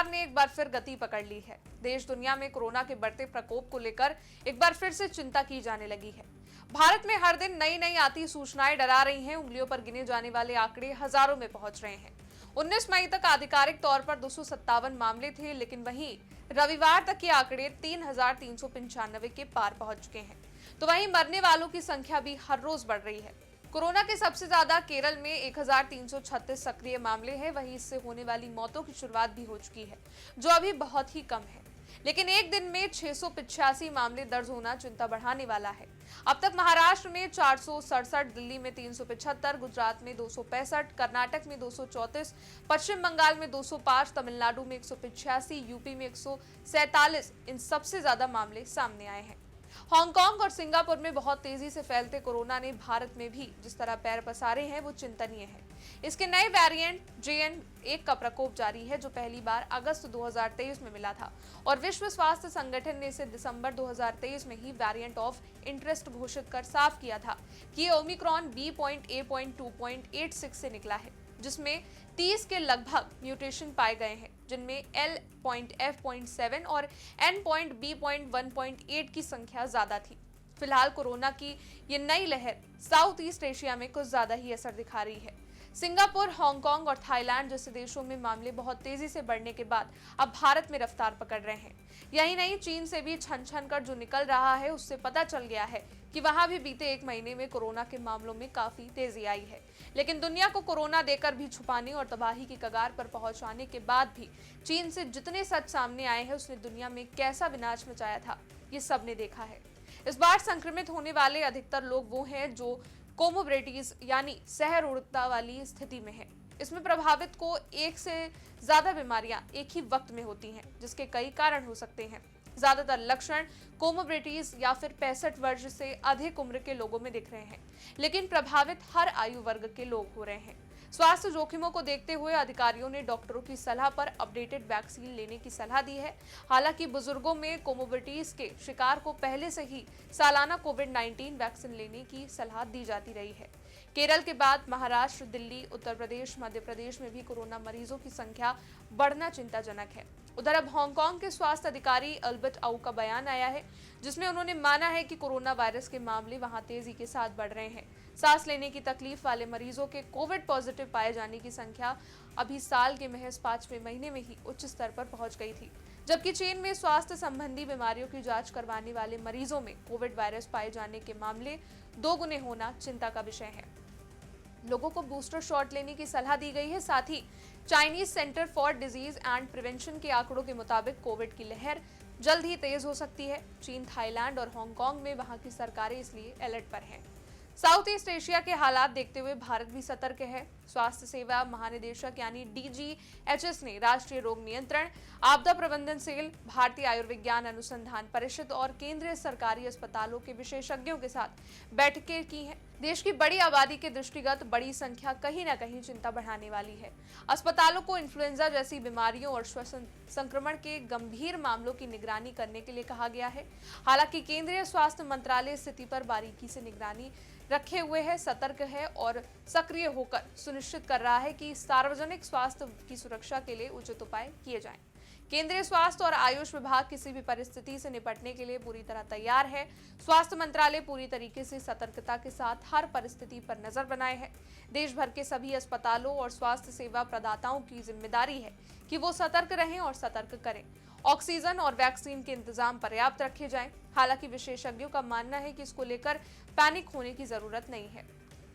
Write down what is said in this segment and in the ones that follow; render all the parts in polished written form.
संसार ने एक बार फिर गति पकड़ ली है। देश दुनिया में कोरोना के बढ़ते प्रकोप को लेकर एक बार फिर से चिंता की जाने लगी है। भारत में हर दिन नई नई आती सूचनाएं डरा रही हैं। उंगलियों पर गिने जाने वाले आंकड़े हजारों में पहुंच रहे हैं। 19 मई तक आधिकारिक तौर पर 257 मामले थे, लेकिन वहीं रविवार तक ये आंकड़े 3,395 के पार पहुंच चुके हैं। तो वहीं मरने वालों की संख्या भी हर रोज बढ़ रही है। कोरोना के सबसे ज्यादा केरल में 1,336 सक्रिय मामले हैं। वहीं इससे होने वाली मौतों की शुरुआत भी हो चुकी है, जो अभी बहुत ही कम है। लेकिन एक दिन में 685 मामले दर्ज होना चिंता बढ़ाने वाला है। अब तक महाराष्ट्र में 467, दिल्ली में 375, गुजरात में 265, कर्नाटक में 234, पश्चिम बंगाल में 205, तमिलनाडु में 185, यूपी में 147 इन सबसे ज्यादा मामले सामने आए हैं। हांगकांग और सिंगापुर में बहुत तेजी से फैलते कोरोना ने भारत में भी जिस तरह पैर पसारे हैं वो चिंतनीय है। इसके नए वेरिएंट JN.1 का प्रकोप जारी है, जो पहली बार अगस्त 2023 में मिला था और विश्व स्वास्थ्य संगठन ने इसे दिसंबर 2023 में ही वेरिएंट ऑफ इंटरेस्ट घोषित कर साफ किया था कि ये ओमिक्रॉन B.A.2.86 से निकला है, जिसमें 30 के लगभग म्यूटेशन पाए गए हैं, जिनमें L.F.7 और N.B.1.8 की संख्या ज्यादा थी। फिलहाल कोरोना की ये नई लहर साउथ ईस्ट एशिया में कुछ ज्यादा ही असर दिखा रही है। सिंगापुर, हांगकांग और थाईलैंड जैसे देशों में मामले बहुत तेजी से बढ़ने के बाद अब भारत में रफ्तार पकड़ रहे हैं। यही नहीं, चीन से भी छन छन कर जो निकल रहा है, उससे पता चल गया है कि वहां भी बीते एक महीने में कोरोना के मामलों में काफी तेजी आई है। लेकिन दुनिया को कोरोना देकर भी छुपाने और तबाही की कगार पर पहुंचाने के बाद भी चीन से जितने सच सामने आए हैं, उसने दुनिया में कैसा विनाश मचाया था, ये सबने देखा है। इस बार संक्रमित होने वाले अधिकतर लोग वो हैं जो कोमोबिडिटीज यानी सहरोगता वाली स्थिति में है। इसमें प्रभावित को एक से ज्यादा बीमारियां एक ही वक्त में होती हैं, जिसके कई कारण हो सकते हैं। ज्यादातर लक्षण कोमोबिडिटीज या फिर 65 वर्ष से अधिक उम्र के लोगों में दिख रहे हैं, लेकिन प्रभावित हर आयु वर्ग के लोग हो रहे हैं। स्वास्थ्य जोखिमों को देखते हुए अधिकारियों ने डॉक्टरों की सलाह पर अपडेटेड वैक्सीन लेने की सलाह दी है। हालांकि बुजुर्गों में कोमोबिडिटीज के शिकार को पहले से ही सालाना कोविड-19 वैक्सीन लेने की सलाह दी जाती रही है। केरल के बाद महाराष्ट्र, दिल्ली, उत्तर प्रदेश, मध्य प्रदेश में भी कोरोना मरीजों की संख्या बढ़ना चिंताजनक है। उधर अब हांगकांग के स्वास्थ्य अधिकारी अल्बर्ट आउ का बयान आया है, जिसमें उन्होंने माना है कि कोरोना वायरस के मामले वहां तेजी के साथ बढ़ रहे हैं। सांस लेने की तकलीफ वाले मरीजों के कोविड पॉजिटिव पाए जाने की संख्या अभी साल के महज 5वें महीने में ही उच्च स्तर पर पहुंच गई थी, जबकि चीन में स्वास्थ्य संबंधी बीमारियों की जांच करवाने वाले मरीजों में कोविड वायरस पाए जाने के मामले 2 गुने होना चिंता का विषय है। लोगों को बूस्टर शॉट लेने की सलाह दी गई है। साथ ही Chinese centre for disease and prevention के आंकड़ों के मुताबिक कोविड की लहर जल्द ही तेज हो सकती है। चीन, थाईलैंड और हांगकांग में वहां की सरकारें इसलिए अलर्ट पर हैं। साउथ ईस्ट एशिया के हालात देखते हुए भारत भी सतर्क है। स्वास्थ्य सेवा महानिदेशक यानी DGHS ने राष्ट्रीय रोग नियंत्रण, आपदा प्रबंधन सेल, भारतीय आयुर्विज्ञान अनुसंधान परिषद और केंद्रीय सरकारी अस्पतालों के विशेषज्ञों के साथ बैठकें की हैं। देश की बड़ी आबादी के दृष्टिगत बड़ी संख्या कहीं न कहीं चिंता बढ़ाने वाली है। अस्पतालों को इन्फ्लुएंजा जैसी बीमारियों और श्वसन संक्रमण के गंभीर मामलों की निगरानी करने के लिए कहा गया है। हालांकि केंद्रीय स्वास्थ्य मंत्रालय स्थिति पर बारीकी से निगरानी रखे हुए है, सतर्क है और सक्रिय होकर सुनिश्चित कर रहा है कि सार्वजनिक स्वास्थ्य की सुरक्षा के लिए उचित उपाय किए जाएं। केंद्रीय स्वास्थ्य और आयुष विभाग किसी भी परिस्थिति से निपटने के लिए पूरी तरह तैयार है। स्वास्थ्य मंत्रालय पूरी तरीके से सतर्कता के साथ हर परिस्थिति पर नजर बनाए है। देश भर के सभी अस्पतालों और स्वास्थ्य सेवा प्रदाताओं की जिम्मेदारी है कि वो सतर्क रहें और सतर्क करें। ऑक्सीजन और वैक्सीन के इंतजाम पर्याप्त रखे जाएं। हालांकि विशेषज्ञों का मानना है कि इसको लेकर पैनिक होने की जरूरत नहीं है।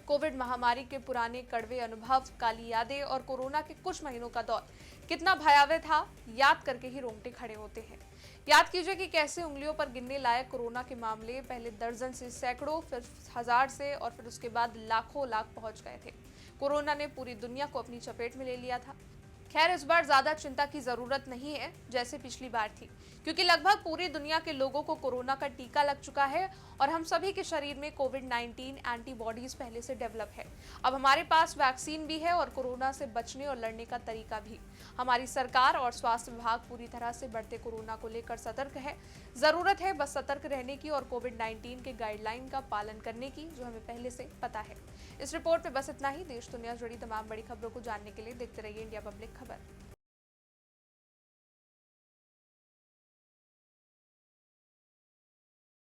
कोविड महामारी के पुराने कड़वे अनुभव, काली यादें और कोरोना के कुछ महीनों का दौर कितना भयावह था, याद करके ही रोंगटे खड़े होते हैं। याद कीजिए कि कैसे उंगलियों पर गिनने लायक कोरोना के मामले पहले दर्जन से सैकड़ों, फिर 1000 से और फिर उसके बाद लाखों लाख पहुंच गए थे। कोरोना ने पूरी दुनिया को अपनी चपेट में ले लिया था। खैर, इस बार ज्यादा चिंता की जरूरत नहीं है जैसे पिछली बार थी, क्योंकि लगभग पूरी दुनिया के लोगों को कोरोना का टीका लग चुका है और हम सभी के शरीर में कोविड-19 एंटीबॉडीज पहले से डेवलप है। अब हमारे पास वैक्सीन भी है और कोरोना से बचने और लड़ने का तरीका भी। हमारी सरकार और स्वास्थ्य विभाग पूरी तरह से बढ़ते कोरोना को लेकर सतर्क है। जरूरत है बस सतर्क रहने की और कोविड-19 के गाइडलाइन का पालन करने की, जो हमें पहले से पता है। इस रिपोर्ट में बस इतना ही। देश दुनिया से जुड़ी तमाम बड़ी खबरों को जानने के लिए देखते रहिए इंडिया पब्लिक खबर।